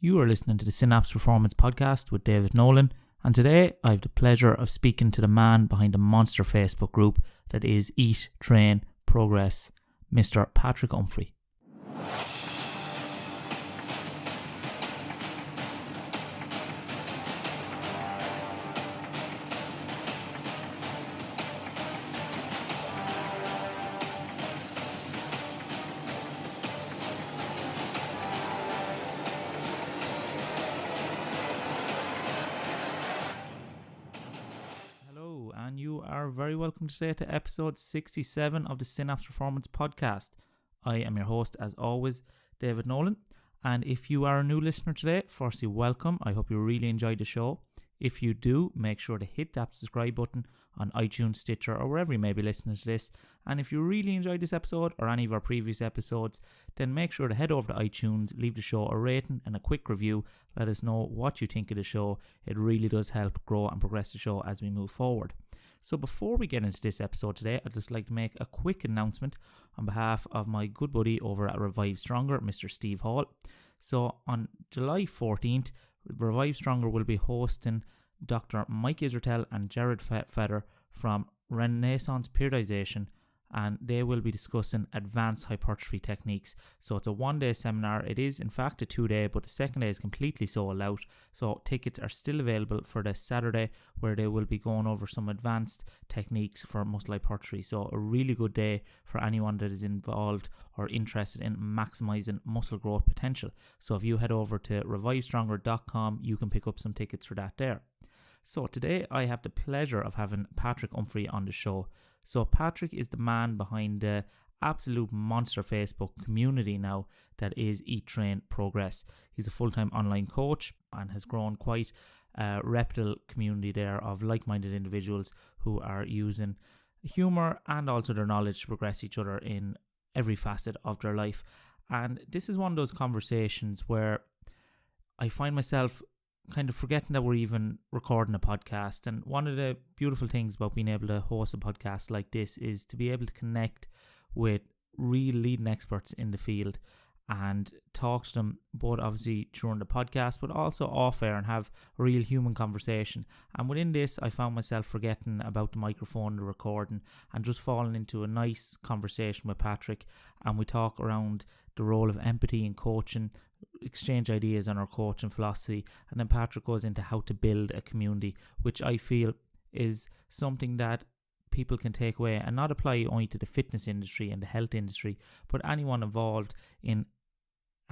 You are listening to the Synapse Performance Podcast with David Nolan, and today I have the pleasure of speaking to the man behind the monster Facebook group that is Eat, Train, Progress, Mr. Patrick Umphrey. Very welcome today to episode 67 of the Synapse Performance Podcast. I am your host, as always, David Nolan. And if you are a new listener today, firstly, welcome. I hope you really enjoyed the show. If you do, make sure to hit that subscribe button on iTunes, Stitcher, or wherever you may be listening to this. And if you really enjoyed this episode or any of our previous episodes, then make sure to head over to iTunes, leave the show a rating and a quick review. Let us know what you think of the show. It really does help grow and progress the show as we move forward. So before we get into this episode today, I'd just like to make a quick announcement on behalf of my good buddy over at Revive Stronger, Mr. Steve Hall. So on July 14th, Revive Stronger will be hosting Dr. Mike Israetel and Jared Feder from Renaissance Periodization, and they will be discussing advanced hypertrophy techniques. So it's a one-day seminar. It is in fact a 2-day, but the second day is completely sold out. So tickets are still available for the Saturday, where they will be going over some advanced techniques for muscle hypertrophy. So a really good day for anyone that is involved or interested in maximizing muscle growth potential. So if you head over to revivestronger.com, you can pick up some tickets for that there. So today I have the pleasure of having Patrick Umphrey on the show. So Patrick is the man behind the absolute monster Facebook community now that is Eat, Train, Progress. He's a full-time online coach and has grown quite a reputable community there of like-minded individuals who are using humour and also their knowledge to progress each other in every facet of their life. And this is one of those conversations where I find myself kind of forgetting that we're even recording a podcast. And one of the beautiful things about being able to host a podcast like this is to be able to connect with real leading experts in the field and talk to them both obviously during the podcast but also off air and have a real human conversation. And within this I found myself forgetting about the microphone, the recording, and just falling into a nice conversation with Patrick, and we talk around the role of empathy in coaching, exchange ideas on our coaching philosophy, and then Patrick goes into how to build a community, which I feel is something that people can take away and not apply only to the fitness industry and the health industry, but anyone involved in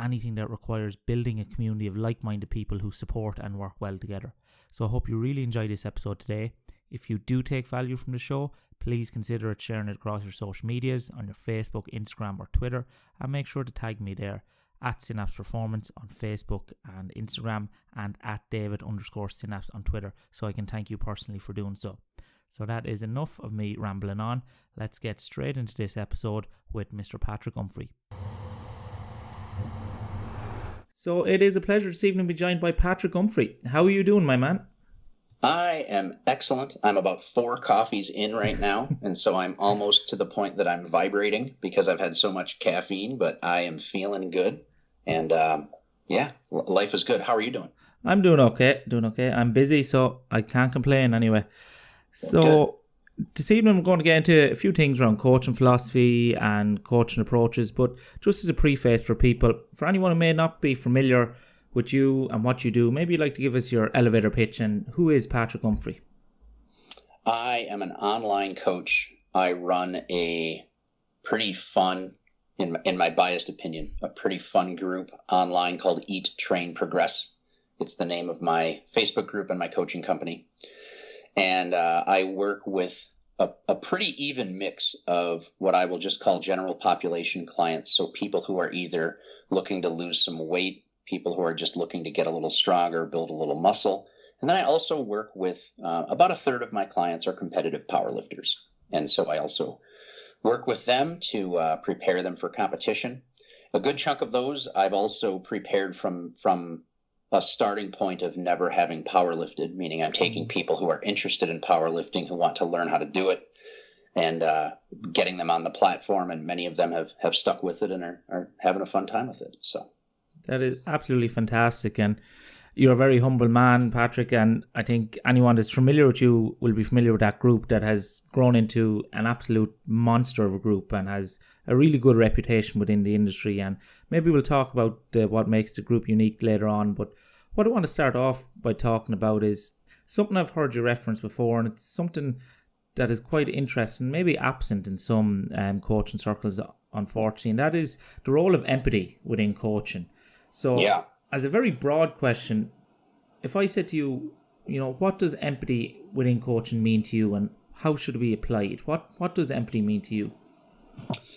anything that requires building a community of like-minded people who support and work well together. So I hope you really enjoy this episode today. If you do take value from the show, please consider sharing it across your social medias on your Facebook, Instagram or Twitter, and make sure to tag me there at Synapse Performance on Facebook and Instagram, and at David_Synapse on Twitter, so I can thank you personally for doing so. So that is enough of me rambling on. Let's get straight into this episode with Mr. Patrick Umphrey. So it is a pleasure this evening to be joined by Patrick Umphrey. How are you doing, my man? I am excellent. I'm about 4 coffees in right now, and so I'm almost to the point that I'm vibrating because I've had so much caffeine, but I am feeling good. And life is good. How are you doing? I'm doing okay. I'm busy, so I can't complain anyway. So this evening we're going to get into a few things around coaching philosophy and coaching approaches, but just as a preface for people, for anyone who may not be familiar with you and what you do, maybe you'd like to give us your elevator pitch. And who is Patrick Umphrey? I am an online coach. I run a pretty fun, in my biased opinion, a pretty fun group online called Eat, Train, Progress. It's the name of my Facebook group and my coaching company. And I work with a pretty even mix of what I will just call general population clients. So people who are either looking to lose some weight, people who are just looking to get a little stronger, build a little muscle. And then I also work with about a third of my clients are competitive powerlifters. And so I also work with them to prepare them for competition. A good chunk of those I've also prepared from a starting point of never having powerlifted, meaning I'm taking people who are interested in powerlifting, who want to learn how to do it, and getting them on the platform. And many of them have stuck with it and are having a fun time with it. So That is absolutely fantastic. And you're a very humble man, Patrick. And I think anyone that's familiar with you will be familiar with that group that has grown into an absolute monster of a group and has a really good reputation within the industry. And maybe we'll talk about what makes the group unique later on. But what I want to start off by talking about is something I've heard you reference before, and it's something that is quite interesting, maybe absent in some coaching circles, unfortunately, and that is the role of empathy within coaching. So, as a very broad question, if I said to you, what does empathy within coaching mean to you, and how should it be applied? What does empathy mean to you?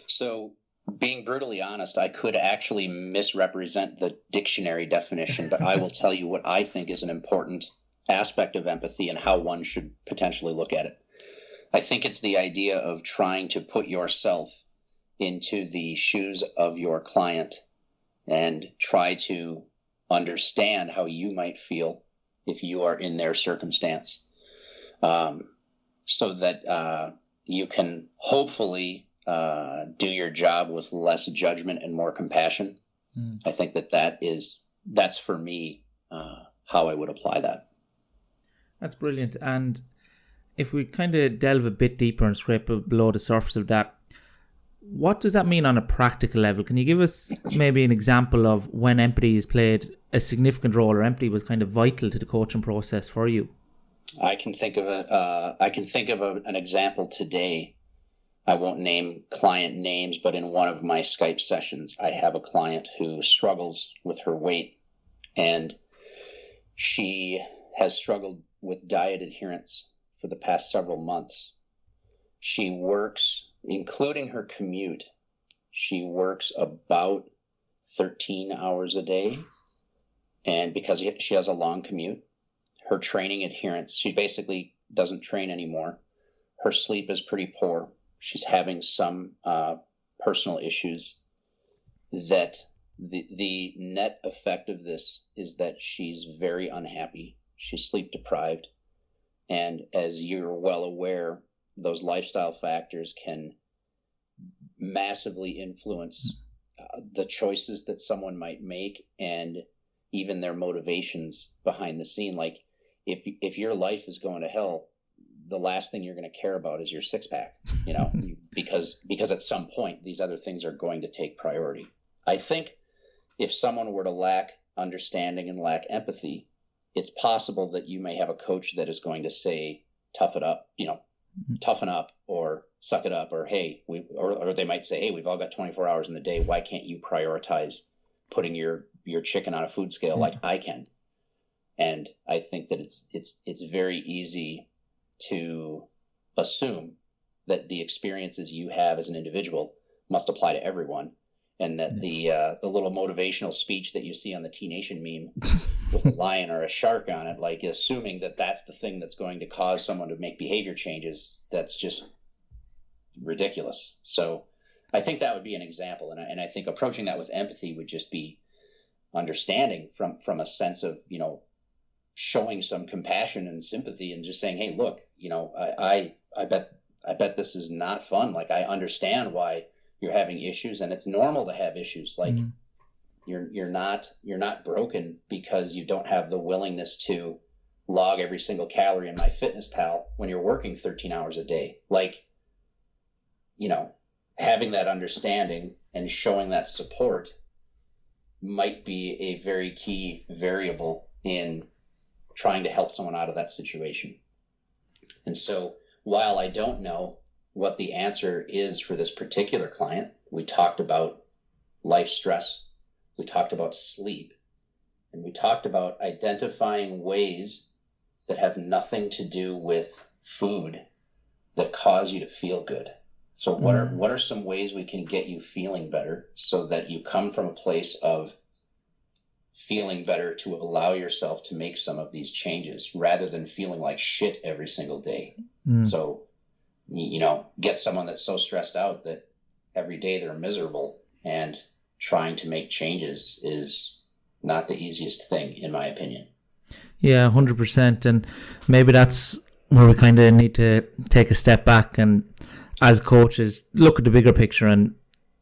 So, being brutally honest, I could actually misrepresent the dictionary definition, but I will tell you what I think is an important aspect of empathy and how one should potentially look at it. I think it's the idea of trying to put yourself into the shoes of your client and try to understand how you might feel if you are in their circumstance, so that you can hopefully do your job with less judgment and more compassion. I think that's for me how I would apply that. That's brilliant. And if we kind of delve a bit deeper and scrape below the surface of that, what does that mean on a practical level? Can you give us maybe an example of when empathy has played a significant role, or empathy was kind of vital to the coaching process for you? I can think of an example today. I won't name client names, but in one of my Skype sessions, I have a client who struggles with her weight, and she has struggled with diet adherence for the past several months. She works, including her commute, she works about 13 hours a day. And because she has a long commute, her training adherence, she basically doesn't train anymore. Her sleep is pretty poor. She's having some personal issues. That the net effect of this is that she's very unhappy. She's sleep deprived. And as you're well aware, those lifestyle factors can massively influence the choices that someone might make and even their motivations behind the scene. Like if your life is going to hell, the last thing you're going to care about is your six pack, because at some point these other things are going to take priority. I think if someone were to lack understanding and lack empathy, it's possible that you may have a coach that is going to say, toughen up, or suck it up, or hey, or they might say, hey, we've all got 24 hours in the day. Why can't you prioritize putting your chicken on a food scale like I can? And I think that it's very easy to assume that the experiences you have as an individual must apply to everyone, and that the little motivational speech that you see on the T Nation meme with a lion or a shark on it, like assuming that that's the thing that's going to cause someone to make behavior changes, that's just ridiculous. So I think that would be an example, and I think approaching that with empathy would just be understanding from a sense of showing some compassion and sympathy, and just saying, hey, look, I bet this is not fun. Like, I understand why you're having issues, and it's normal to have issues. Like, you're not broken because you don't have the willingness to log every single calorie in MyFitnessPal when you're working 13 hours a day. Like, having that understanding and showing that support might be a very key variable in trying to help someone out of that situation. And so while I don't know what the answer is for this particular client, we talked about life stress, we talked about sleep, and we talked about identifying ways that have nothing to do with food that cause you to feel good. So what are some ways we can get you feeling better so that you come from a place of feeling better to allow yourself to make some of these changes rather than feeling like shit every single day. So, get someone that's so stressed out that every day they're miserable, and trying to make changes is not the easiest thing, in my opinion. Yeah, 100%. And maybe that's where we kind of need to take a step back and, as coaches, look at the bigger picture. And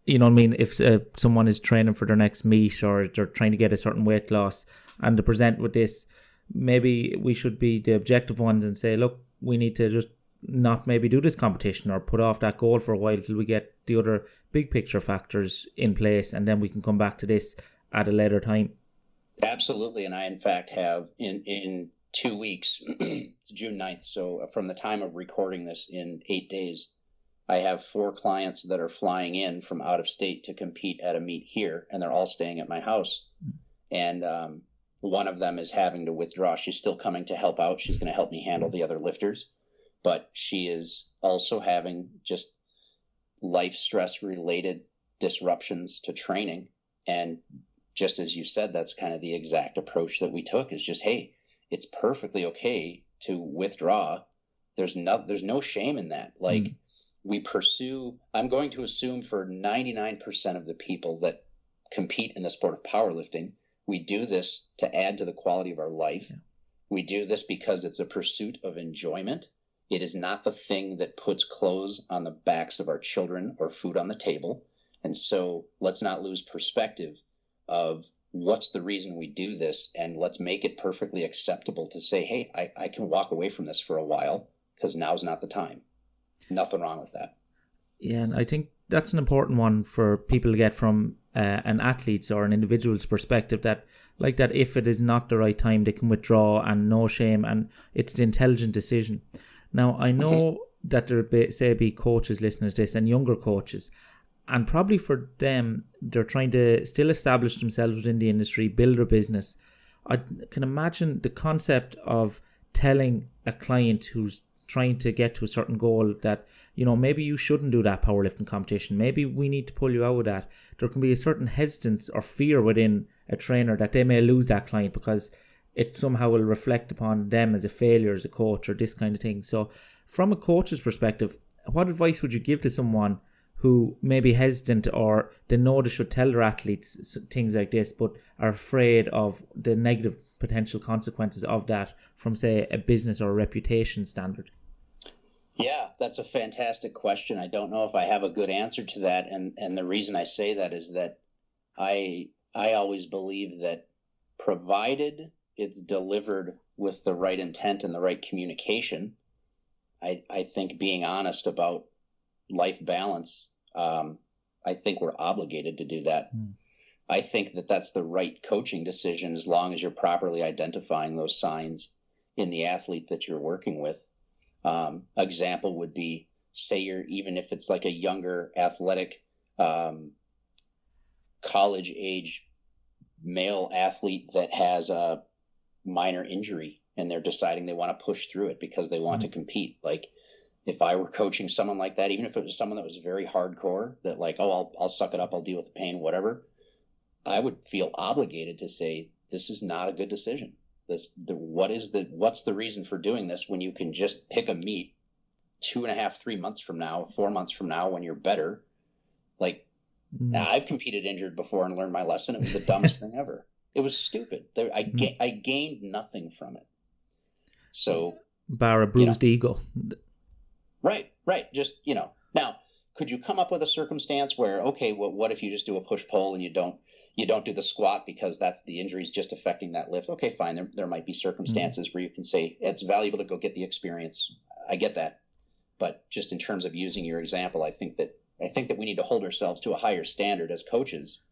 you know what I mean, if someone is training for their next meet or they're trying to get a certain weight loss and to present with this, maybe we should be the objective ones and say, look, we need to just not maybe do this competition or put off that goal for a while till we get the other big picture factors in place, and then we can come back to this at a later time. Absolutely. And I, in fact, have in 2 weeks, it's June 9th. So from the time of recording this, in 8 days, I have 4 clients that are flying in from out of state to compete at a meet here, and they're all staying at my house. And one of them is having to withdraw. She's still coming to help out. She's going to help me handle the other lifters, but she is also having just life stress related disruptions to training. And just as you said, that's kind of the exact approach that we took, is just, hey, it's perfectly okay to withdraw. There's no shame in that. Like, I'm going to assume for 99% of the people that compete in the sport of powerlifting, we do this to add to the quality of our life. Yeah. We do this because it's a pursuit of enjoyment. It is not the thing that puts clothes on the backs of our children or food on the table. And so let's not lose perspective of what's the reason we do this, and let's make it perfectly acceptable to say, hey, I can walk away from this for a while because now's not the time. Nothing wrong with that. Yeah, and I think that's an important one for people to get from an athlete's or an individual's perspective, that if it is not the right time, they can withdraw and no shame, and it's the intelligent decision. Now, I know that there be coaches listening to this and younger coaches, and probably for them, they're trying to still establish themselves within the industry, build their business. I can imagine the concept of telling a client who's trying to get to a certain goal that, you know, maybe you shouldn't do that powerlifting competition. Maybe we need to pull you out of that. There can be a certain hesitance or fear within a trainer that they may lose that client because it somehow will reflect upon them as a failure as a coach or this kind of thing. So from a coach's perspective, what advice would you give to someone who may be hesitant, or they know they should tell their athletes things like this, but are afraid of the negative potential consequences of that from, say, a business or a reputation standard? Yeah, that's a fantastic question. I don't know if I have a good answer to that. And the reason I say that is that I always believe that provided it's delivered with the right intent and the right communication, I think being honest about life balance, I think we're obligated to do that. I think that that's the right coaching decision, as long as you're properly identifying those signs in the athlete that you're working with. Example would be, say even if it's like a younger athletic, college age male athlete that has a minor injury and they're deciding they want to push through it because they want to compete. Like, if I were coaching someone like that, even if it was someone that was very hardcore, that like, oh, I'll suck it up, I'll deal with the pain, whatever, I would feel obligated to say, this is not a good decision. What's the reason for doing this when you can just pick a meet 2.5, 3 months from now, 4 months from now, when you're better? Like, I've competed injured before and learned my lesson. It was the dumbest thing ever. It was stupid. I gained nothing from it. So, bar a bruised ego. Right. Just, now, could you come up with a circumstance where, okay, well, what if you just do a push-pull and you don't do the squat because that's the injury's just affecting that lift? Okay, fine. There might be circumstances where you can say it's valuable to go get the experience. I get that. But just in terms of using your example, I think that we need to hold ourselves to a higher standard as coaches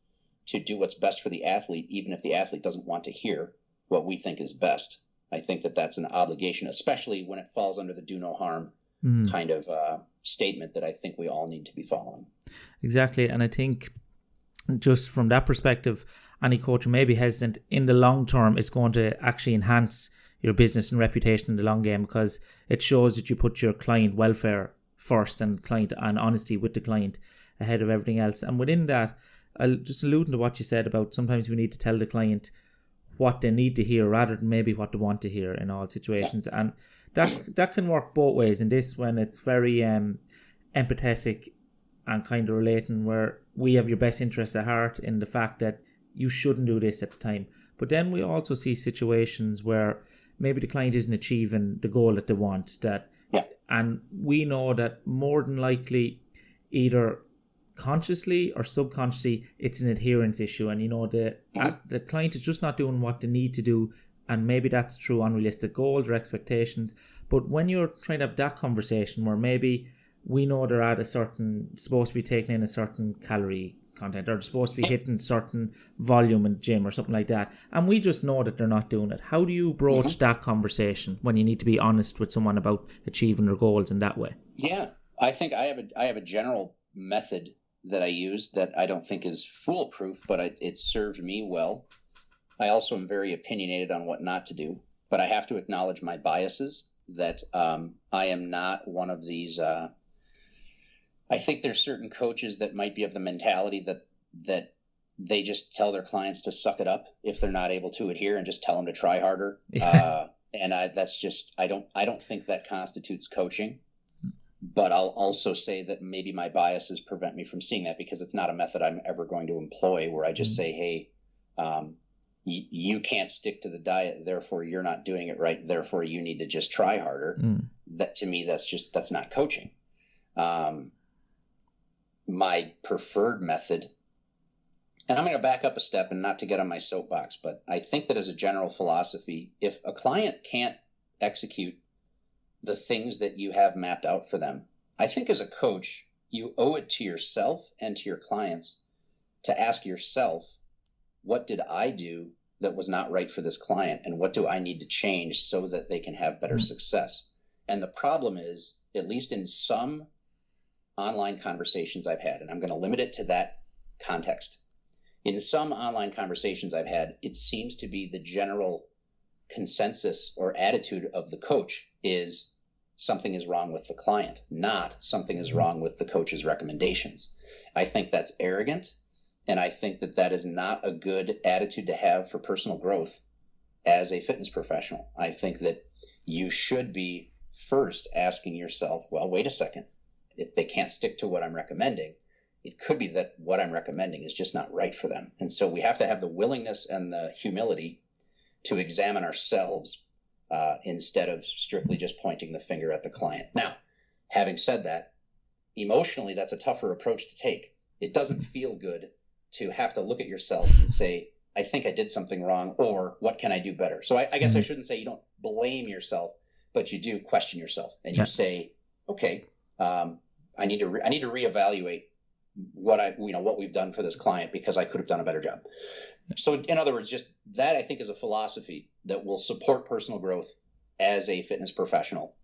to do what's best for the athlete, even if the athlete doesn't want to hear what we think is best. I think that that's an obligation, especially when it falls under the do no harm kind of statement that I think we all need to be following. Exactly. And I think just from that perspective, any coach who may be hesitant, in the long term, it's going to actually enhance your business and reputation in the long game, because it shows that you put your client welfare first and honesty with the client ahead of everything else. And within that, I'll just alluding to what you said about sometimes we need to tell the client what they need to hear rather than maybe what they want to hear in all situations. And that can work both ways in this, when it's very empathetic and kind of relating, where we have your best interests at heart in the fact that you shouldn't do this at the time. But then we also see situations where maybe the client isn't achieving the goal that they want, and we know that more than likely either consciously or subconsciously, it's an adherence issue, and the client is just not doing what they need to do, and maybe that's through unrealistic goals or expectations. But when you're trying to have that conversation where maybe we know they're at supposed to be taking in a certain calorie content, or they're supposed to be hitting certain volume in the gym or something like that, and we just know that they're not doing it, how do you broach that conversation when you need to be honest with someone about achieving their goals in that way? Yeah, I think I have a general method that I use that I don't think is foolproof, but it served me well. I also am very opinionated on what not to do, but I have to acknowledge my biases, that I am not one of these. I think there's certain coaches that might be of the mentality that they just tell their clients to suck it up if they're not able to adhere, and just tell them to try harder. And that's just, I don't think that constitutes coaching. But I'll also say that maybe my biases prevent me from seeing that, because it's not a method I'm ever going to employ, where I just say, hey, you can't stick to the diet, therefore you're not doing it right, therefore you need to just try harder. That, to me, that's not coaching. My preferred method, and I'm going to back up a step and not to get on my soapbox, but I think that as a general philosophy, if a client can't execute the things that you have mapped out for them, I think as a coach, you owe it to yourself and to your clients to ask yourself, what did I do that was not right for this client, and what do I need to change so that they can have better success? And the problem is, at least in some online conversations I've had, and I'm going to limit it to that context. In some online conversations I've had, it seems to be the general consensus or attitude of the coach is something is wrong with the client, not something is wrong with the coach's recommendations. I think that's arrogant, and I think that is not a good attitude to have for personal growth as a fitness professional. I think that you should be first asking yourself, well, wait a second. If they can't stick to what I'm recommending, it could be that what I'm recommending is just not right for them. And so we have to have the willingness and the humility to examine ourselves instead of strictly just pointing the finger at the client. Now, having said that, emotionally, that's a tougher approach to take. It doesn't feel good to have to look at yourself and say, I think I did something wrong, or what can I do better? So I guess I shouldn't say you don't blame yourself, but you do question yourself, and you say, okay, I need to reevaluate what we've done for this client, because I could have done a better job. So in other words, just that, I think, is a philosophy that will support personal growth as a fitness professional.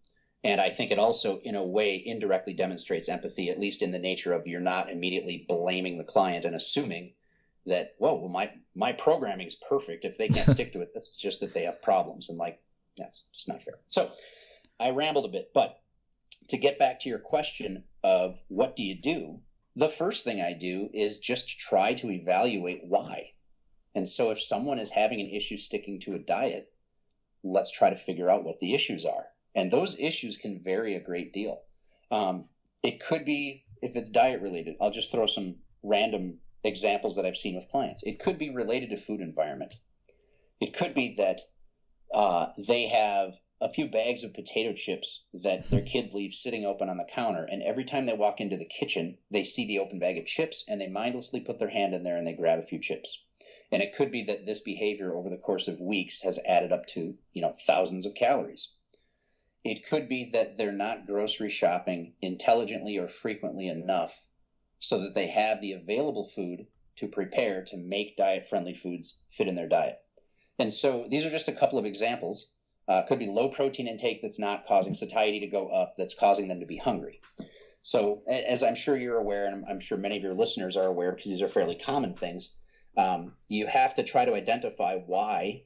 And I think it also, in a way, indirectly demonstrates empathy, at least in the nature of you're not immediately blaming the client and assuming that, well, my programming is perfect. If they can't stick to it, it's just that they have problems. And that's just not fair. So I rambled a bit, but to get back to your question of what do you do, the first thing I do is just try to evaluate why. And so if someone is having an issue sticking to a diet, let's try to figure out what the issues are. And those issues can vary a great deal. It could be, if it's diet related, I'll just throw some random examples that I've seen with clients. It could be related to food environment. It could be that they have a few bags of potato chips that their kids leave sitting open on the counter, and every time they walk into the kitchen, they see the open bag of chips, and they mindlessly put their hand in there and they grab a few chips. And it could be that this behavior over the course of weeks has added up to, thousands of calories. It could be that they're not grocery shopping intelligently or frequently enough so that they have the available food to prepare to make diet-friendly foods fit in their diet. And so these are just a couple of examples. Could be low protein intake that's not causing satiety to go up, that's causing them to be hungry. So as I'm sure you're aware, and I'm sure many of your listeners are aware, because these are fairly common things, you have to try to identify why,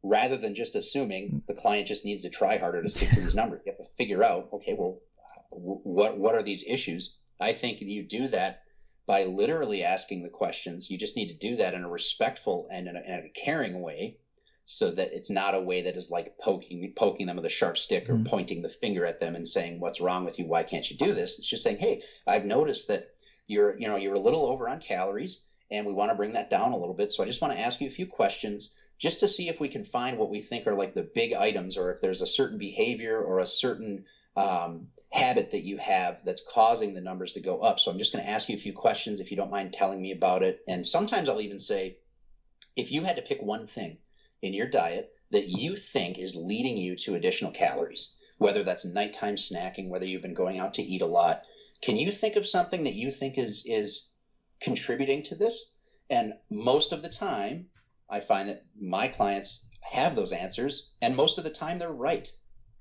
rather than just assuming the client just needs to try harder to stick to these numbers. You have to figure out, okay, well, what are these issues? I think you do that by literally asking the questions. You just need to do that in a respectful and in a caring way, so that it's not a way that is like poking them with a sharp stick or pointing the finger at them and saying, what's wrong with you? Why can't you do this? It's just saying, hey, I've noticed that you're a little over on calories, and we want to bring that down a little bit. So I just want to ask you a few questions just to see if we can find what we think are like the big items, or if there's a certain behavior or a certain habit that you have that's causing the numbers to go up. So I'm just going to ask you a few questions if you don't mind telling me about it. And sometimes I'll even say, if you had to pick one thing in your diet that you think is leading you to additional calories, whether that's nighttime snacking, whether you've been going out to eat a lot, can you think of something that you think is contributing to this? And most of the time, I find that my clients have those answers, and most of the time they're right.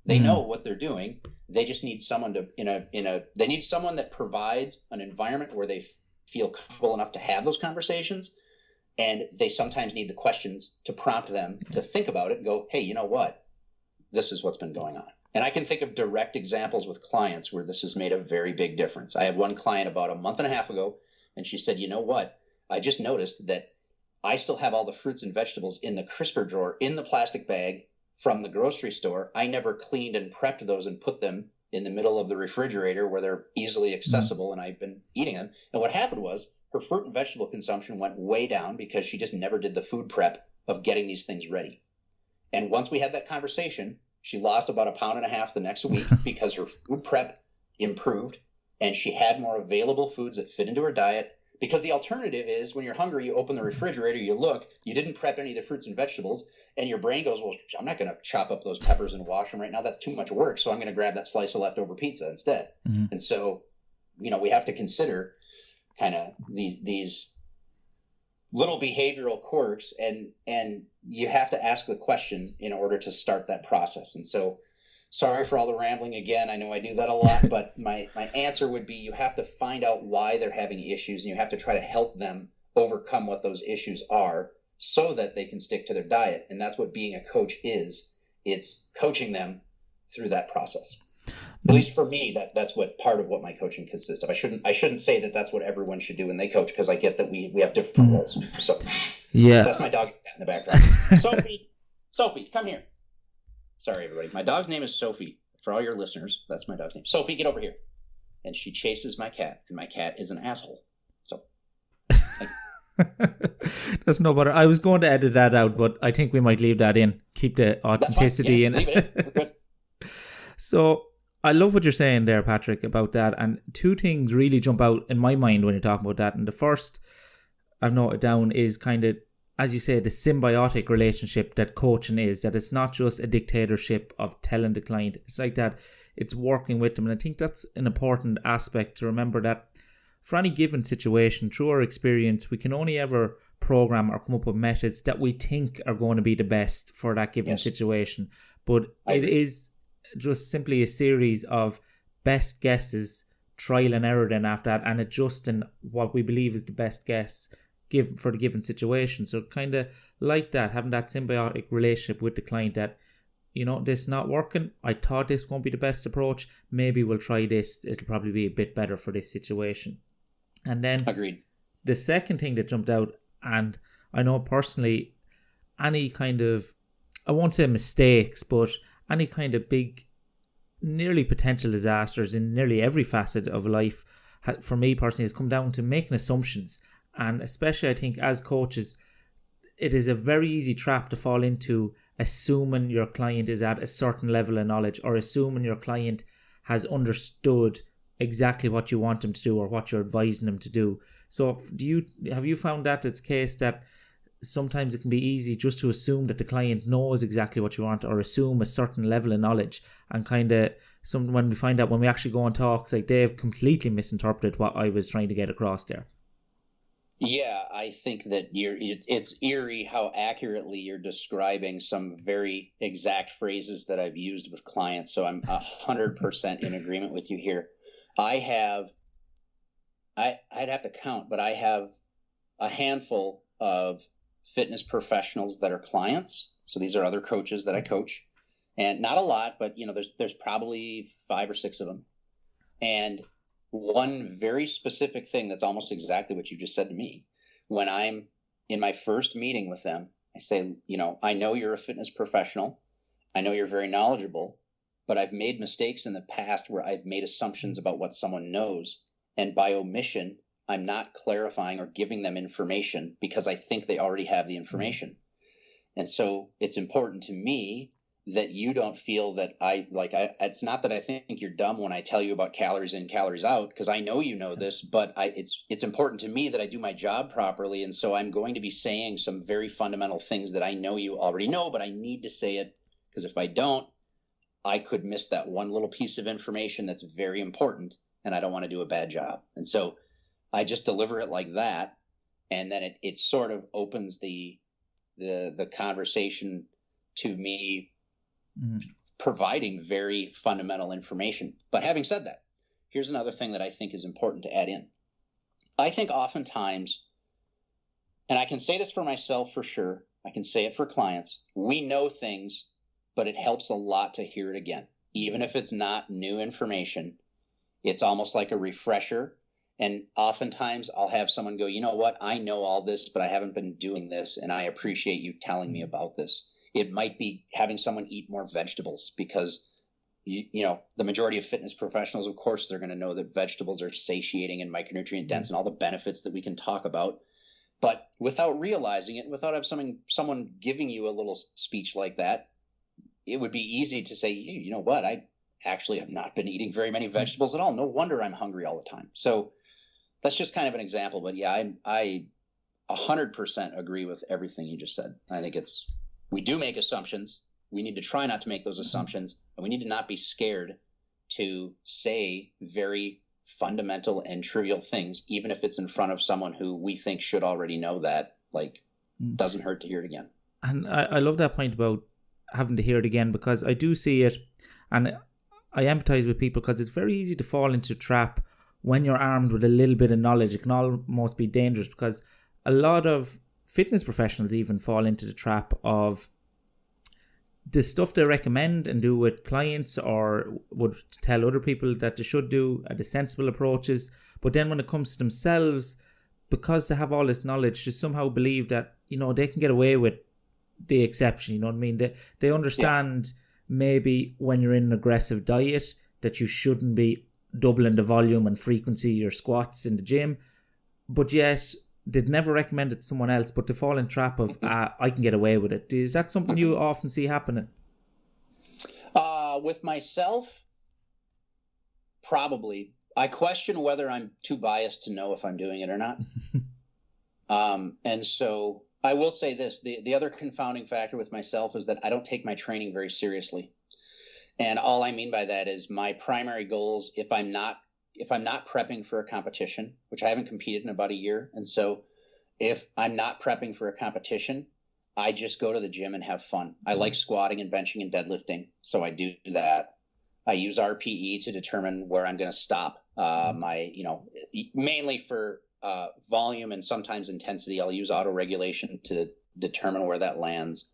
They know what they're doing. They just need someone they need someone that provides an environment where they feel comfortable enough to have those conversations. And they sometimes need the questions to prompt them to think about it and go, hey, you know what? This is what's been going on. And I can think of direct examples with clients where this has made a very big difference. I had one client about a month and a half ago, and she said, you know what? I just noticed that I still have all the fruits and vegetables in the crisper drawer in the plastic bag from the grocery store. I never cleaned and prepped those and put them in the middle of the refrigerator where they're easily accessible, and I've been eating them. And what happened was her fruit and vegetable consumption went way down because she just never did the food prep of getting these things ready. And once we had that conversation, she lost about 1.5 pounds the next week because her food prep improved and she had more available foods that fit into her diet. Because the alternative is when you're hungry, you open the refrigerator, you look, you didn't prep any of the fruits and vegetables, and your brain goes, well, I'm not going to chop up those peppers and wash them right now. That's too much work. So I'm going to grab that slice of leftover pizza instead. Mm-hmm. And so, we have to consider kind of these little behavioral quirks, and you have to ask the question in order to start that process. And so, sorry for all the rambling again. I know I do that a lot, but my answer would be you have to find out why they're having issues, and you have to try to help them overcome what those issues are so that they can stick to their diet. And that's what being a coach is. It's coaching them through that process. At least for me, that's what part of what my coaching consists of. I shouldn't say that that's what everyone should do when they coach, because I get that we have different roles. So yeah, that's my dog in the background. Sophie, come here. Sorry, everybody. My dog's name is Sophie. For all your listeners, that's my dog's name. Sophie, get over here. And she chases my cat, and my cat is an asshole. So that's no better. I was going to edit that out, but I think we might leave that in. Keep the authenticity in it. Leave it in. We're good. So I love what you're saying there, Patrick, about that. And two things really jump out in my mind when you're talking about that. And the first I've noted down is kind of, as you say, the symbiotic relationship that coaching is, that it's not just a dictatorship of telling the client. It's like that. It's working with them. And I think that's an important aspect to remember, that for any given situation, through our experience, we can only ever program or come up with methods that we think are going to be the best for that given situation. But it is just simply a series of best guesses, trial and error then after that, and adjusting what we believe is the best guess for the given situation. So kind of like that, having that symbiotic relationship with the client, that, this not working, I thought this won't be the best approach, maybe we'll try this, it'll probably be a bit better for this situation. And then agreed. The second thing that jumped out, and I know personally, any kind of, I won't say mistakes, but any kind of big, nearly potential disasters in nearly every facet of life, for me personally, has come down to making assumptions. And especially, I think, as coaches, it is a very easy trap to fall into, assuming your client is at a certain level of knowledge, or assuming your client has understood exactly what you want them to do or what you're advising them to do. So have you found that it's the case that sometimes it can be easy just to assume that the client knows exactly what you want, or assume a certain level of knowledge, and kind of when we find out, when we actually go and talk, it's like they've completely misinterpreted what I was trying to get across there? Yeah, I think that it's eerie how accurately you're describing some very exact phrases that I've used with clients. So I'm 100% in agreement with you here. I'd have to count, but I have a handful of fitness professionals that are clients. So these are other coaches that I coach, and not a lot, but there's probably 5 or 6 of them. And one very specific thing that's almost exactly what you just said to me, when I'm in my first meeting with them, I say, I know you're a fitness professional. I know you're very knowledgeable, but I've made mistakes in the past where I've made assumptions about what someone knows. And by omission, I'm not clarifying or giving them information because I think they already have the information. And so it's important to me that you don't feel that it's not that I think you're dumb when I tell you about calories in, calories out, because I know you know this, but it's important to me that I do my job properly. And so I'm going to be saying some very fundamental things that I know you already know, but I need to say it, because if I don't, I could miss that one little piece of information that's very important, and I don't want to do a bad job. And so I just deliver it like that. And then it sort of opens the conversation to me providing very fundamental information. But having said that, here's another thing that I think is important to add in. I think oftentimes, and I can say this for myself for sure, I can say it for clients, we know things, but it helps a lot to hear it again. Even if it's not new information, it's almost like a refresher. And oftentimes I'll have someone go, you know what, I know all this, but I haven't been doing this, and I appreciate you telling me about this. It might be having someone eat more vegetables, because you know, the majority of fitness professionals, of course, they're going to know that vegetables are satiating and micronutrient dense and all the benefits that we can talk about. But without realizing it, without having someone giving you a little speech like that, it would be easy to say, you know what, I actually have not been eating very many vegetables at all. No wonder I'm hungry all the time. So that's just kind of an example. But yeah, I 100% agree with everything you just said. I think we do make assumptions. We need to try not to make those assumptions, and we need to not be scared to say very fundamental and trivial things, even if it's in front of someone who we think should already know that. Like, doesn't hurt to hear it again. And I love that point about having to hear it again, because I do see it, and I empathize with people, because it's very easy to fall into a trap when you're armed with a little bit of knowledge. It can almost be dangerous, because a lot of fitness professionals even fall into the trap of the stuff they recommend and do with clients, or would tell other people that they should do, the sensible approaches. But then when it comes to themselves, because they have all this knowledge, they somehow believe that, you know, they can get away with the exception. You know what I mean? They understand maybe when you're in an aggressive diet that you shouldn't be doubling the volume and frequency of your squats in the gym, but yet they'd never recommend it to someone else, but they fall in trap of, I can get away with it. Is that something you often see happening? With myself, probably. I question whether I'm too biased to know if I'm doing it or not. And so I will say this, the other confounding factor with myself is that I don't take my training very seriously. And all I mean by that is my primary goals, if I'm not prepping for a competition, which I haven't competed in about a year. And so if I'm not prepping for a competition, I just go to the gym and have fun. I like squatting and benching and deadlifting, so I do that. I use RPE to determine where I'm going to stop. Mainly for volume and sometimes intensity. I'll use auto regulation to determine where that lands.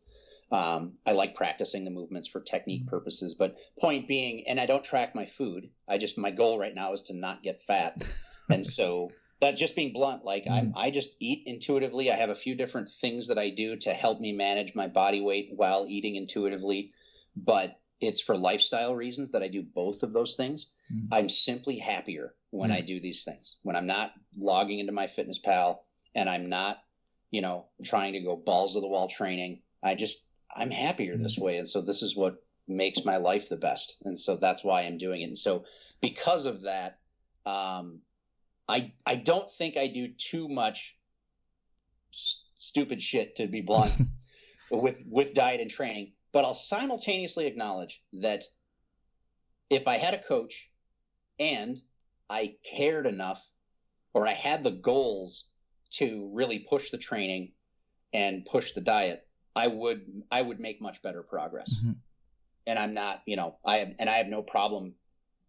I like practicing the movements for technique purposes, but point being, and I don't track my food. My goal right now is to not get fat. And so that, just being blunt, like I just eat intuitively. I have a few different things that I do to help me manage my body weight while eating intuitively, but it's for lifestyle reasons that I do both of those things. I'm simply happier when I do these things, when I'm not logging into my Fitness Pal and I'm not, trying to go balls to the wall training. I'm happier this way. And so this is what makes my life the best. And so that's why I'm doing it. And so because of that, I don't think I do too much stupid shit, to be blunt, with diet and training. But I'll simultaneously acknowledge that if I had a coach and I cared enough, or I had the goals to really push the training and push the diet, I would make much better progress. And I'm not, I have no problem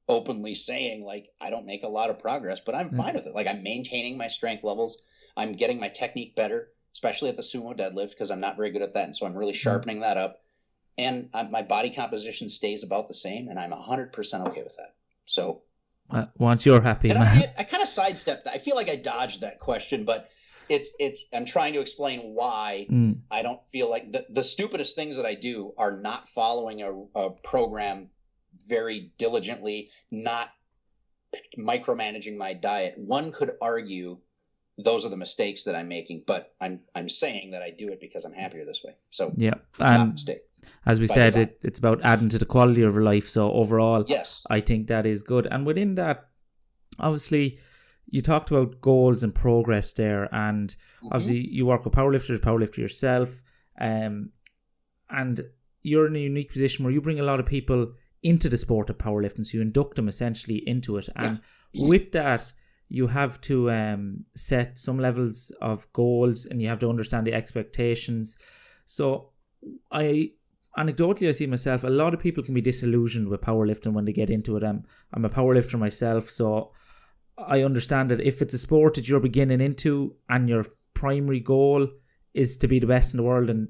openly saying, like, I don't make a lot of progress, but I'm fine with it. Like, I'm maintaining my strength levels. I'm getting my technique better, especially at the sumo deadlift, because I'm not very good at that. And so I'm really sharpening that up. And my body composition stays about the same, and I'm 100% okay with that. So once you're happy, I kind of sidestepped that. I feel like I dodged that question, but I'm trying to explain why I don't feel like the stupidest things that I do are not following a program very diligently, not micromanaging my diet. One could argue those are the mistakes that I'm making, but I'm saying that I do it because I'm happier this way. So yeah, it's not a mistake. as we said, it's about adding to the quality of your life. So overall, yes, I think that is good. And within that, obviously, you talked about goals and progress there, and obviously you work with powerlifter yourself, and you're in a unique position where you bring a lot of people into the sport of powerlifting, so you induct them essentially into it. And with that, you have to set some levels of goals, and you have to understand the expectations. So anecdotally, I see myself, a lot of people can be disillusioned with powerlifting when they get into it. I'm a powerlifter myself, so I understand that if it's a sport that you're beginning into and your primary goal is to be the best in the world and,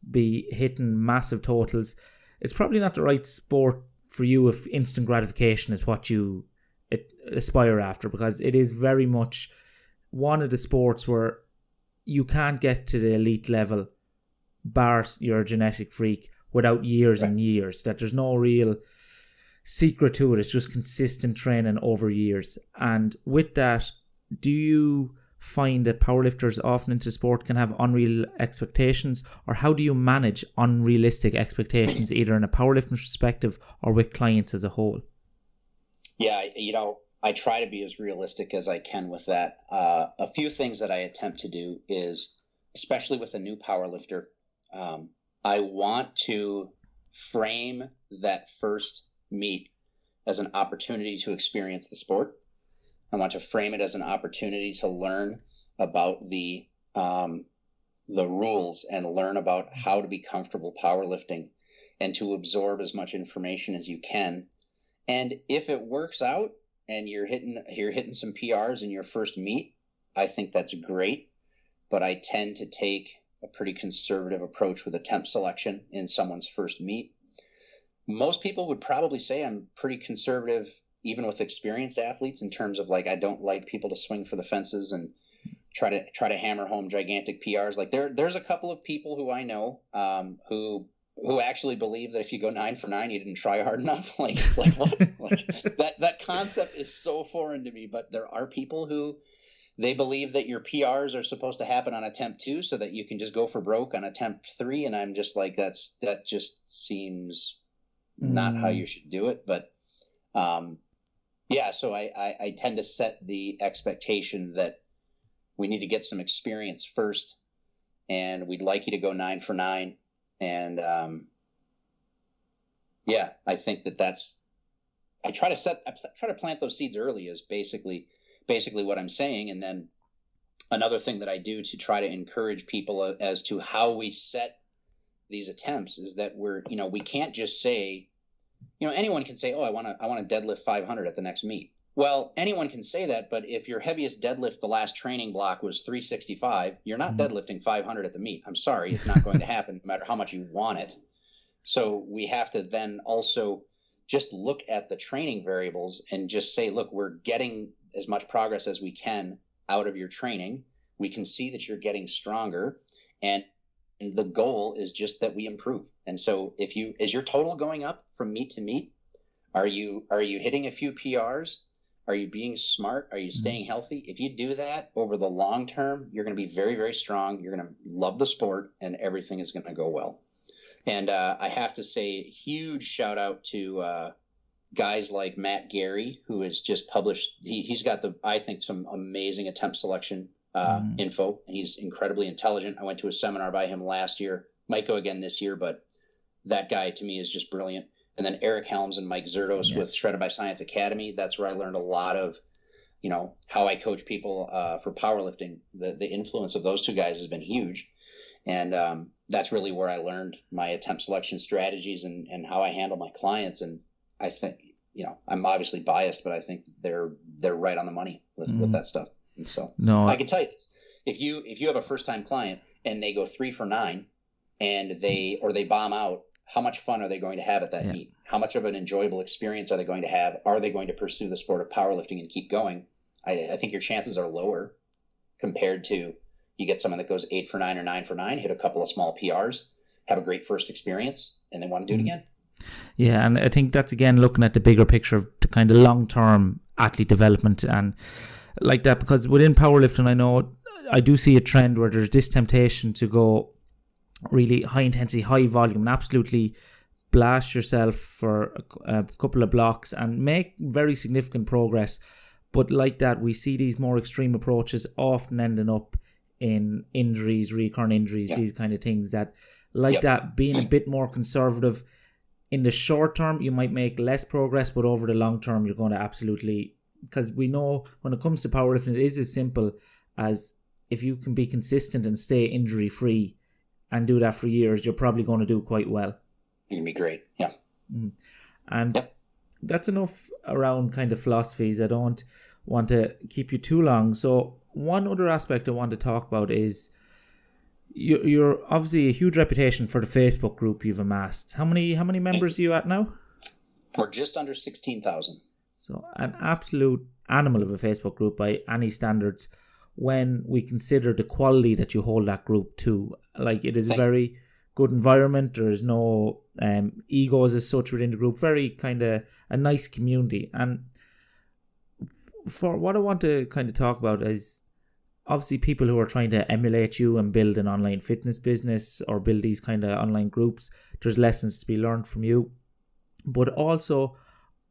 be hitting massive totals, it's probably not the right sport for you if instant gratification is what you aspire after, because it is very much one of the sports where you can't get to the elite level, bar you're a genetic freak, without years and years. That there's no real secret to it. It's just consistent training over years. And with that, do you find that powerlifters often into sport can have unreal expectations, or how do you manage unrealistic expectations, either in a powerlifting perspective or with clients as a whole? Yeah, I try to be as realistic as I can with that. A few things that I attempt to do is, especially with a new powerlifter, I want to frame that first meet as an opportunity to experience the sport. I want to frame it as an opportunity to learn about the rules and learn about how to be comfortable powerlifting, and to absorb as much information as you can. And if it works out and you're hitting some PRs in your first meet, I think that's great. But I tend to take a pretty conservative approach with attempt selection in someone's first meet. Most people would probably say I'm pretty conservative, even with experienced athletes, in terms of I don't like people to swing for the fences and try to hammer home gigantic PRs. There's a couple of people who I know who actually believe that if you go 9 for 9, you didn't try hard enough. It's what? That concept is so foreign to me. But there are people who they believe that your PRs are supposed to happen on attempt 2, so that you can just go for broke on attempt 3. And I'm just that just seems not how you should do it. But so I tend to set the expectation that we need to get some experience first, and we'd like you to go 9 for 9. And I think that's, I try to plant those seeds early is basically what I'm saying. And then another thing that I do to try to encourage people as to how we set these attempts is that we can't just say, anyone can say, oh, I want to deadlift 500 at the next meet. Well, anyone can say that, but if your heaviest deadlift the last training block was 365, you're not deadlifting 500 at the meet. I'm sorry, it's not going to happen no matter how much you want it. So we have to then also just look at the training variables and just say, look, we're getting as much progress as we can out of your training. We can see that you're getting stronger, and the goal is just that we improve. And so is your total going up from meet to meet? Are you hitting a few PRs? Are you being smart? Are you staying healthy? If you do that over the long term, you're going to be very, very strong. You're going to love the sport, and everything is going to go well. And I have to say, huge shout out to guys like Matt Gary, who has just published. He's got I think some amazing attempt selection info, and he's incredibly intelligent. I went to a seminar by him last year. Might go again this year, but that guy to me is just brilliant. And then Eric Helms and Mike Zerdos with Shredded by Science Academy. That's where I learned a lot of, how I coach people for powerlifting. The influence of those two guys has been huge. And that's really where I learned my attempt selection strategies and how I handle my clients. And I think, I'm obviously biased, but I think they're right on the money with that stuff. And so I can tell you this, if you have a first time client and they go 3 for 9 and they bomb out, how much fun are they going to have at that meet? How much of an enjoyable experience are they going to have? Are they going to pursue the sport of powerlifting and keep going? I think your chances are lower compared to you get someone that goes 8 for 9 or 9 for 9, hit a couple of small PRs, have a great first experience, and they want to do it again. Yeah, and I think that's, again, looking at the bigger picture of the kind of long-term athlete development and like that, because within powerlifting, I know I do see a trend where there's this temptation to go really high intensity, high volume, and absolutely blast yourself for a couple of blocks and make very significant progress. But like that, we see these more extreme approaches often ending up in injuries, recurrent injuries, these kind of things that, like that, being a bit more conservative. In the short term, you might make less progress, but over the long term, you're going to absolutely... Because we know when it comes to powerlifting, it is as simple as if you can be consistent and stay injury-free and do that for years, you're probably going to do quite well. You're going to be great, yeah. And that's enough around kind of philosophies. I don't want to keep you too long. So one other aspect I want to talk about is you're obviously a huge reputation for the Facebook group you've amassed. How many members are you at now? We're just under 16,000. So an absolute animal of a Facebook group by any standards when we consider the quality that you hold that group to. Like, it is a very good environment. There is no egos as such within the group. Very kind of a nice community. And for what I want to kind of talk about is obviously people who are trying to emulate you and build an online fitness business or build these kind of online groups. There's lessons to be learned from you. But also,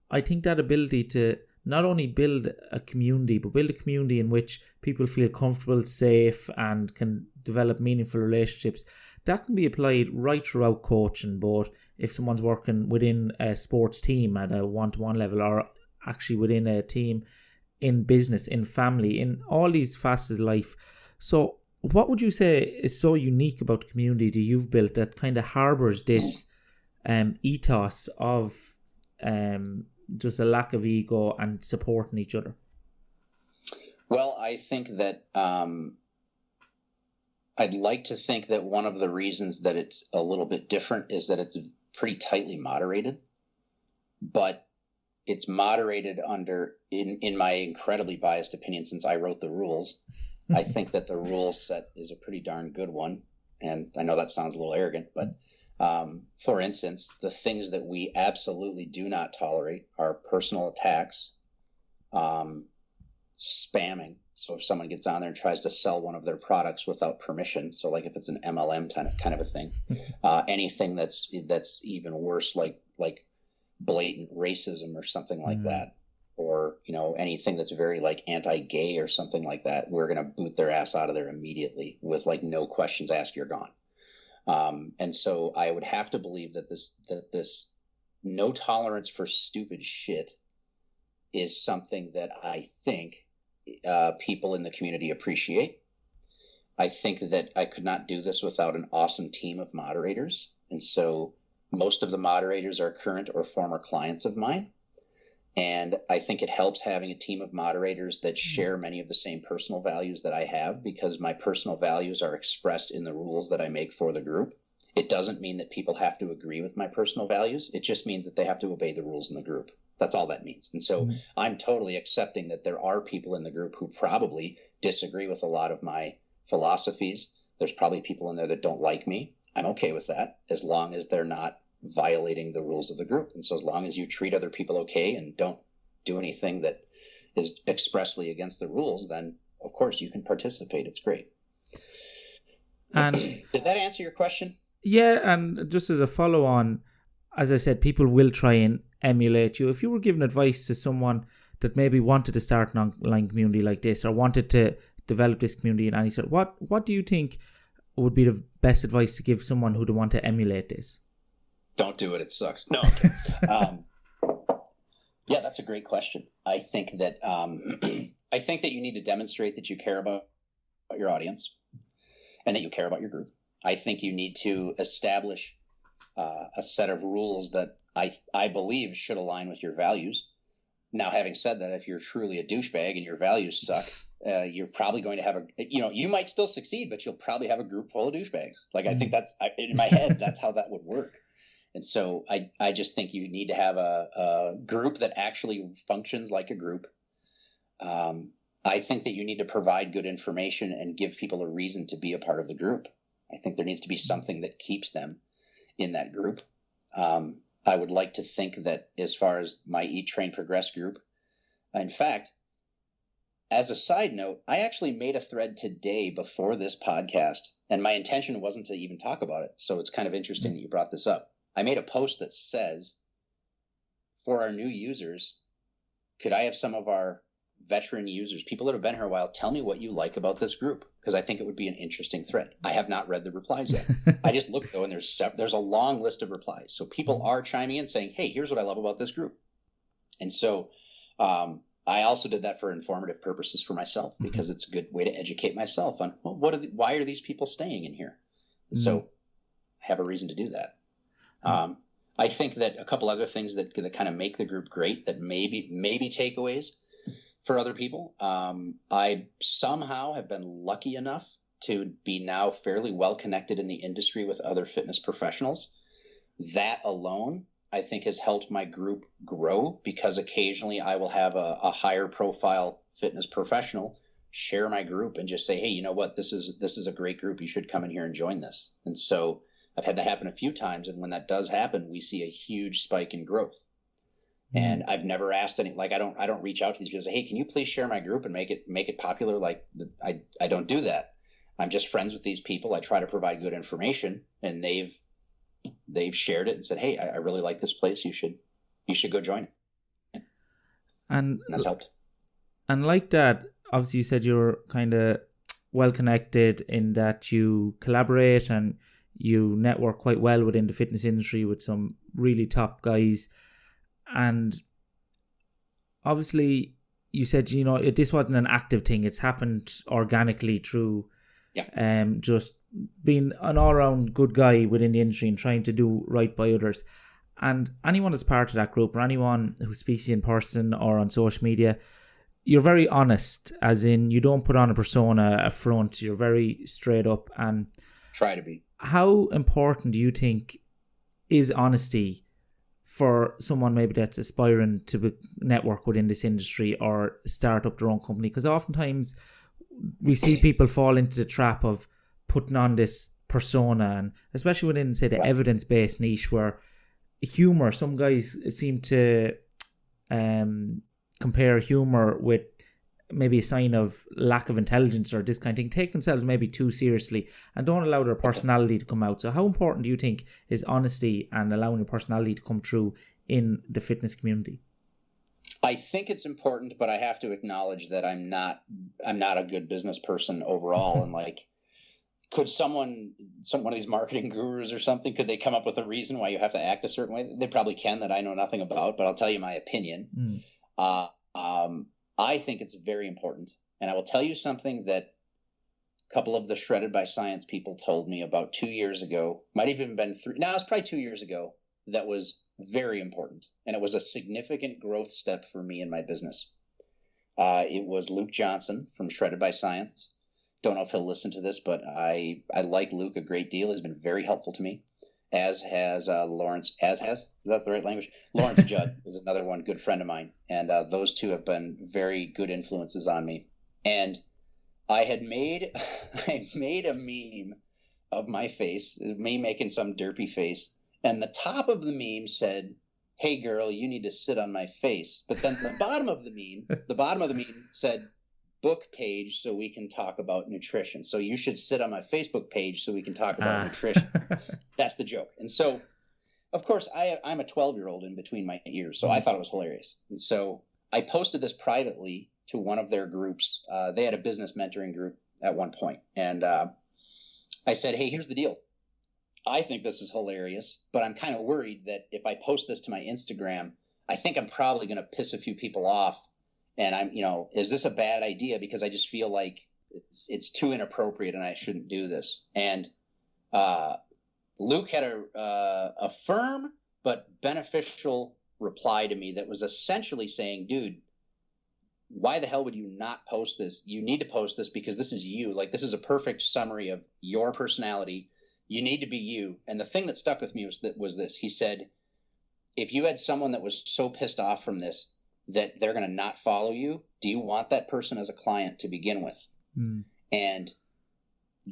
I think that ability to not only build a community, but build a community in which people feel comfortable, safe, and can develop meaningful relationships, that can be applied right throughout coaching, both if someone's working within a sports team at a one-to-one level or actually within a team in business, in family, in all these facets of life. So what would you say is so unique about the community that you've built that kind of harbours this ethos of just a lack of ego and supporting each other? Well, I think that I'd like to think that one of the reasons that it's a little bit different is that it's pretty tightly moderated, but it's moderated under, in my incredibly biased opinion, since I wrote the rules, I think that the rule set is a pretty darn good one. And I know that sounds a little arrogant, but for instance, the things that we absolutely do not tolerate are personal attacks, spamming. So if someone gets on there and tries to sell one of their products without permission, so like if it's an MLM kind of a thing, anything that's even worse, like blatant racism or something like that, or anything that's very like anti-gay or something like that, we're going to boot their ass out of there immediately with like no questions asked, you're gone. And so I would have to believe that this no tolerance for stupid shit is something that I think people in the community appreciate. I think that I could not do this without an awesome team of moderators. And so most of the moderators are current or former clients of mine. And I think it helps having a team of moderators that share many of the same personal values that I have, because my personal values are expressed in the rules that I make for the group. It doesn't mean that people have to agree with my personal values. It just means that they have to obey the rules in the group. That's all that means. And so I'm totally accepting that there are people in the group who probably disagree with a lot of my philosophies. There's probably people in there that don't like me. I'm okay with that, as long as they're not violating the rules of the group. And so as long as you treat other people okay and don't do anything that is expressly against the rules, then of course you can participate. It's great. And did that answer your question? Yeah, and just as a follow on, as I said, people will try and emulate you. If you were giving advice to someone that maybe wanted to start an online community like this, or wanted to develop this community in any sort, what do you think would be the best advice to give someone who would want to emulate this? Don't do it. It sucks. No. Yeah, that's a great question. I think that you need to demonstrate that you care about your audience and that you care about your group. I think you need to establish a set of rules that I believe should align with your values. Now, having said that, if you're truly a douchebag and your values suck, you're probably going to have you might still succeed, but you'll probably have a group full of douchebags. Like, I think that's in my head, that's how that would work. And so I just think you need to have a group that actually functions like a group. I think that you need to provide good information and give people a reason to be a part of the group. I think there needs to be something that keeps them in that group. I would like to think that as far as my Eat, Train, Progress group, in fact, as a side note, I actually made a thread today before this podcast, and my intention wasn't to even talk about it. So it's kind of interesting that you brought this up. I made a post that says, for our new users, could I have some of our veteran users, people that have been here a while, tell me what you like about this group? Because I think it would be an interesting thread. I have not read the replies yet. I just looked, though, and there's a long list of replies. So people are chiming in saying, hey, here's what I love about this group. And so I also did that for informative purposes for myself, because it's a good way to educate myself on, well, why are these people staying in here? And so I have a reason to do that. I think that a couple other things that kind of make the group great, that maybe takeaways for other people. I somehow have been lucky enough to be now fairly well connected in the industry with other fitness professionals. That alone, I think, has helped my group grow, because occasionally I will have a higher profile fitness professional share my group and just say, hey, you know what, this is a great group. You should come in here and join this. And so I've had that happen a few times. And when that does happen, we see a huge spike in growth. And I've never asked any, like, I don't reach out to these people and say, hey, can you please share my group and make it popular? Like, I don't do that. I'm just friends with these people. I try to provide good information, and they've shared it and said, hey, I really like this place. You should go join it. And that's helped. And like that, obviously you said you're kind of well connected in that you collaborate and you network quite well within the fitness industry with some really top guys. And obviously you said, this wasn't an active thing. It's happened organically through just being an all-round good guy within the industry and trying to do right by others. And anyone that's part of that group, or anyone who speaks to you in person or on social media, you're very honest, as in you don't put on a persona, a front. You're very straight up and try to be. How important do you think is honesty for someone maybe that's aspiring to network within this industry or start up their own company? Because oftentimes we see people fall into the trap of putting on this persona, and especially within, say, the evidence-based niche, where humor, some guys seem to compare humor with maybe a sign of lack of intelligence or this kind of thing, take themselves maybe too seriously and don't allow their personality to come out. So how important do you think is honesty and allowing your personality to come through in the fitness community? I think it's important, but I have to acknowledge that I'm not a good business person overall. And like, could one of these marketing gurus or something, could they come up with a reason why you have to act a certain way? They probably can, that I know nothing about, but I'll tell you my opinion. I think it's very important. And I will tell you something that a couple of the Shredded by Science people told me about 2 years ago, might have even been it's probably 2 years ago, that was very important. And it was a significant growth step for me in my business. It was Luke Johnson from Shredded by Science. Don't know if he'll listen to this, but I like Luke a great deal. He's been very helpful to me, as has Lawrence. Is that the right language? Lawrence Judd is another one, good friend of mine. And those two have been very good influences on me. And I made a meme of my face, me making some derpy face. And the top of the meme said, hey girl, you need to sit on my face. But then the bottom of the meme said, book page so we can talk about nutrition. So you should sit on my Facebook page so we can talk about nutrition. That's the joke. And so, of course, I'm a 12-year-old in between my ears, so I thought it was hilarious. And so I posted this privately to one of their groups. They had a business mentoring group at one point. And I said, hey, here's the deal. I think this is hilarious, but I'm kind of worried that if I post this to my Instagram, I think I'm probably going to piss a few people off. And is this a bad idea? Because I just feel like it's too inappropriate and I shouldn't do this. And Luke had a firm but beneficial reply to me that was essentially saying, dude, why the hell would you not post this? You need to post this because this is you. Like, this is a perfect summary of your personality. You need to be you. And the thing that stuck with me was this. He said, if you had someone that was so pissed off from this that they're going to not follow you, do you want that person as a client to begin with? And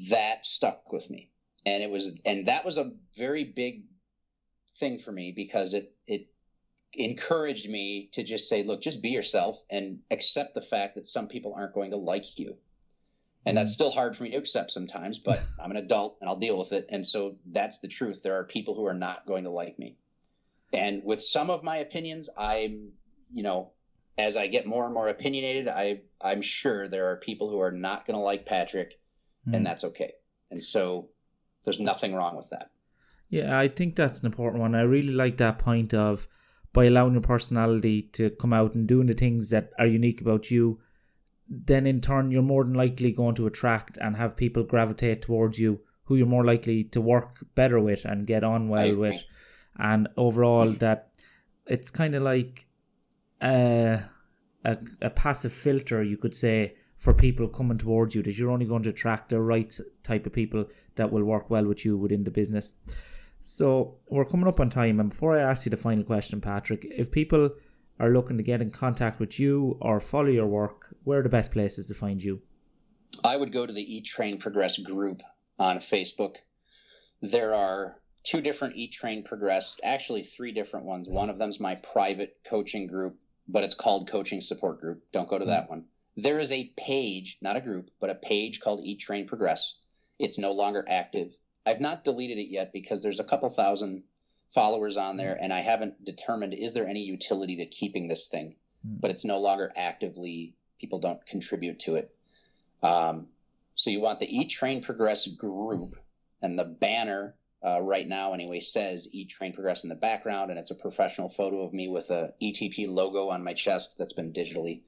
that stuck with me. And that was a very big thing for me, because it encouraged me to just say, look, just be yourself and accept the fact that some people aren't going to like you. And that's still hard for me to accept sometimes, but I'm an adult and I'll deal with it. And so that's the truth. There are people who are not going to like me. And with some of my opinions, I'm, as I get more and more opinionated, I'm sure there are people who are not going to like Patrick, and that's okay. And so there's nothing wrong with that. Yeah, I think that's an important one. I really like that point of, by allowing your personality to come out and doing the things that are unique about you, then in turn you're more than likely going to attract and have people gravitate towards you who you're more likely to work better with and get on well with. And overall, that it's kind of like a passive filter, you could say, for people coming towards you, that you're only going to attract the right type of people that will work well with you within the business. So we're coming up on time, and before I ask you the final question, Patrick, if people are looking to get in contact with you or follow your work, where are the best places to find you? I would go to the Eat, Train, Progress group on Facebook. There are 2 different Eat, Train, Progress, actually 3 different ones. One of them's my private coaching group, but it's called Coaching Support Group. Don't go to that one. There is a page, not a group, but a page called Eat, Train, Progress. It's no longer active. I've not deleted it yet because there's a couple thousand followers on there, and I haven't determined, is there any utility to keeping this thing? But it's no longer actively, people don't contribute to it. So you want the Eat, Train, Progress group, and the banner right now anyway says Eat, Train, Progress in the background, and it's a professional photo of me with a ETP logo on my chest that's been digitally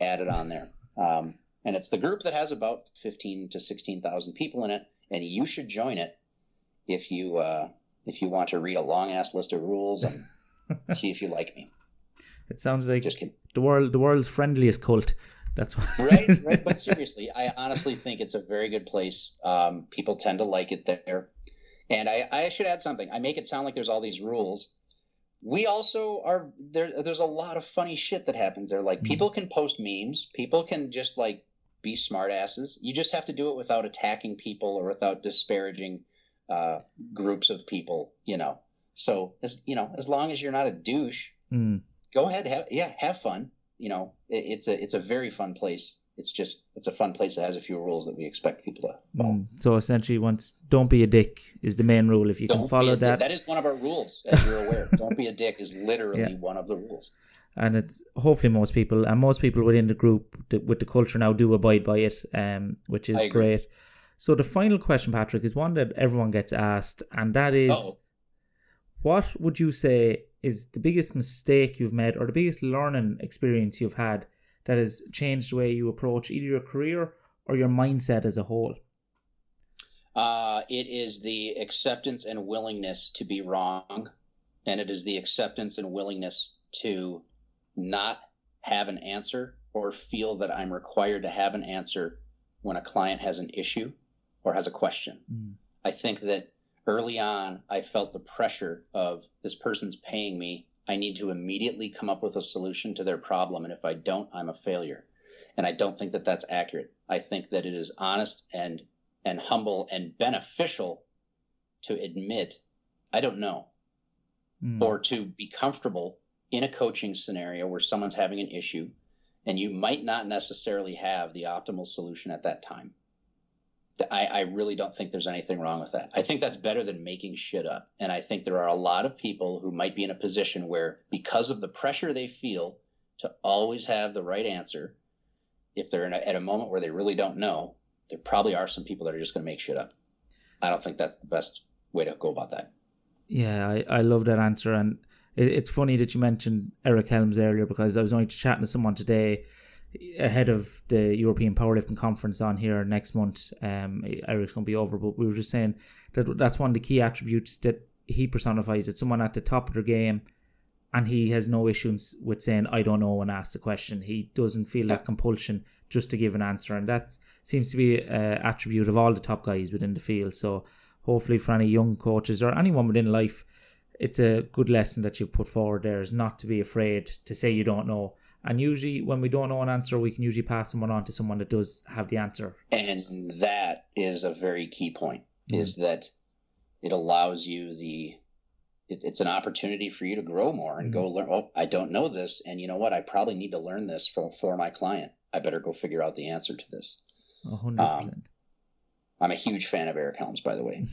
added on there. And it's the group that has about 15 to 16,000 people in it, and you should join it if you want to read a long ass list of rules and see if you like me. It sounds like the world's friendliest cult. That's what. Right. But seriously, I honestly think it's a very good place. People tend to like it there. And I should add something. I make it sound like there's all these rules. We also are there. There's a lot of funny shit that happens there. Like people can post memes. People can just like be smart asses. You just have to do it without attacking people or without disparaging groups of people, So as long as you're not a douche, go ahead, have fun. It's a very fun place. It's a fun place that has a few rules that we expect people to follow. So essentially, don't be a dick is the main rule. If you can follow that, that is one of our rules, as you're aware. Don't be a dick is literally one of the rules. And it's hopefully most people within the group with the culture now do abide by it, which is great. So the final question, Patrick, is one that everyone gets asked, and that is, what would you say is the biggest mistake you've made or the biggest learning experience you've had that has changed the way you approach either your career or your mindset as a whole? It is the acceptance and willingness to be wrong, and it is the acceptance and willingness to not have an answer or feel that I'm required to have an answer when a client has an issue or has a question. I think that early on, I felt the pressure of this person's paying me. I need to immediately come up with a solution to their problem. And if I don't, I'm a failure. And I don't think that that's accurate. I think that it is honest and humble and beneficial to admit, I don't know, or to be comfortable in a coaching scenario where someone's having an issue and you might not necessarily have the optimal solution at that time. I really don't think there's anything wrong with that. I think that's better than making shit up. And I think there are a lot of people who might be in a position where, because of the pressure they feel to always have the right answer, if they're at a moment where they really don't know, there probably are some people that are just going to make shit up. I don't think that's the best way to go about that. Yeah, I love that answer. And it's funny that you mentioned Eric Helms earlier, because I was only chatting to someone today ahead of the European Powerlifting Conference on here next month. Eric's going to be over, but we were just saying that that's one of the key attributes that he personifies. It's someone at the top of their game, and he has no issues with saying, I don't know, when asked a question. He doesn't feel that compulsion just to give an answer, and that seems to be an attribute of all the top guys within the field. So hopefully for any young coaches or anyone within life, it's a good lesson that you've put forward there, is not to be afraid to say you don't know. And usually when we don't know an answer, we can usually pass someone on to someone that does have the answer. And that is a very key point, is that it allows you it's an opportunity for you to grow more and go learn. Oh, I don't know this. And you know what? I probably need to learn this for my client. I better go figure out the answer to this. 100%. I'm a huge fan of Eric Helms, by the way.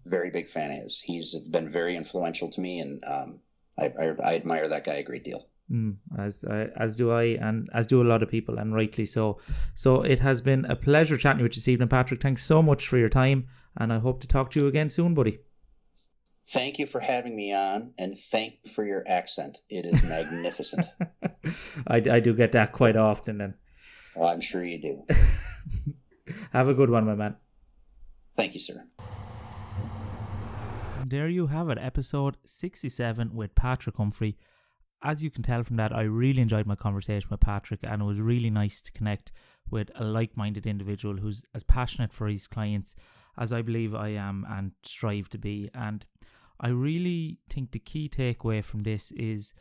Very big fan of his. He's been very influential to me, and I admire that guy a great deal. As do I, and as do a lot of people, and rightly so. So it has been a pleasure chatting with you this evening, Patrick. Thanks so much for your time, and I hope to talk to you again soon, buddy. Thank you for having me on, and thank you for your accent. It is magnificent. I do get that quite often, and well, I'm sure you do. Have a good one, my man. Thank you, sir. And there you have it, episode 67 with Patrick Umphrey. As you can tell from that, I really enjoyed my conversation with Patrick, and it was really nice to connect with a like-minded individual who's as passionate for his clients as I believe I am and strive to be. And I really think the key takeaway from this is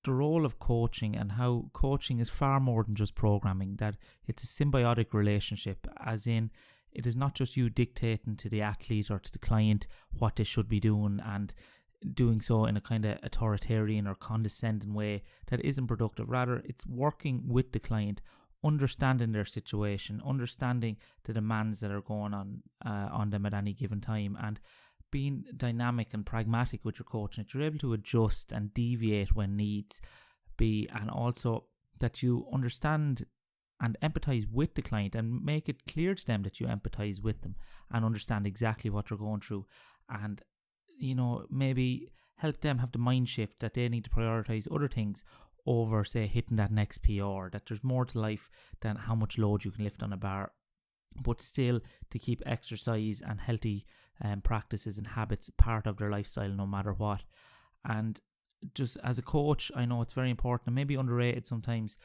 the role of coaching, and how coaching is far more than just programming, that it's a symbiotic relationship, as in it is not just you dictating to the athlete or to the client what they should be doing, and doing so in a kind of authoritarian or condescending way that isn't productive. Rather, it's working with the client, understanding their situation, understanding the demands that are going on them at any given time, and being dynamic and pragmatic with your coaching, that you're able to adjust and deviate when needs be, and also that you understand and empathize with the client and make it clear to them that you empathize with them and understand exactly what they're going through, and maybe help them have the mind shift that they need to prioritize other things over, say, hitting that next PR, that there's more to life than how much load you can lift on a bar, but still to keep exercise and healthy practices and habits part of their lifestyle no matter what. And just as a coach, I know it's very important and maybe underrated sometimes,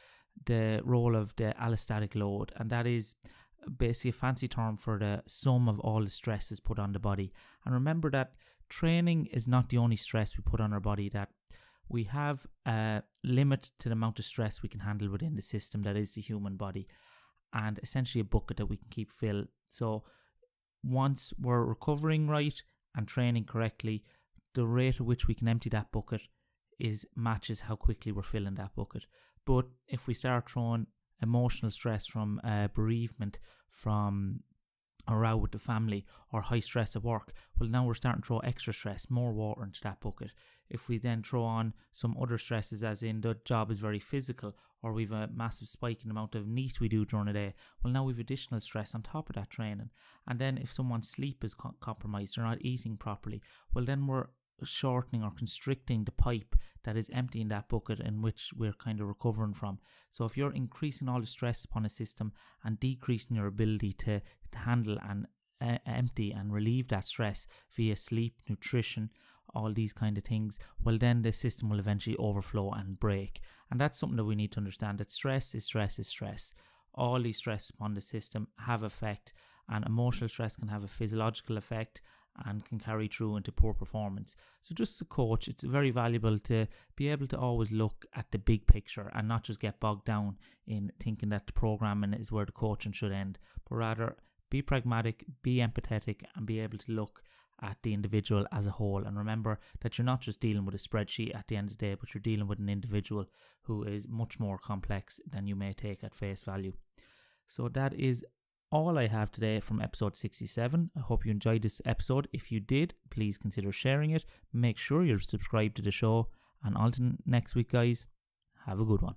the role of the allostatic load, and that is basically a fancy term for the sum of all the stresses put on the body. And remember that training is not the only stress we put on our body, that we have a limit to the amount of stress we can handle within the system that is the human body, and essentially a bucket that we can keep filled. So once we're recovering right and training correctly, the rate at which we can empty that bucket matches how quickly we're filling that bucket. But if we start throwing emotional stress from bereavement, from a row with the family, or high stress at work, well, now we're starting to throw extra stress, more water into that bucket. If we then throw on some other stresses, as in the job is very physical, or we've a massive spike in the amount of NEAT we do during the day, well, now we've additional stress on top of that training. And then if someone's sleep is compromised, they're not eating properly, well, then we're shortening or constricting the pipe that is emptying that bucket in which we're kind of recovering from. So if you're increasing all the stress upon a system and decreasing your ability to handle and empty and relieve that stress via sleep, nutrition, all these kind of things, well, then the system will eventually overflow and break. And that's something that we need to understand, that stress is stress is stress. All these stress upon the system have effect, and emotional stress can have a physiological effect and can carry through into poor performance. So just as a coach, it's very valuable to be able to always look at the big picture and not just get bogged down in thinking that the programming is where the coaching should end, but rather be pragmatic, be empathetic, and be able to look at the individual as a whole. And remember that you're not just dealing with a spreadsheet at the end of the day, but you're dealing with an individual who is much more complex than you may take at face value. So that is all I have today from episode 67. I hope you enjoyed this episode. If you did, please consider sharing it. Make sure you're subscribed to the show. And until next week, guys, have a good one.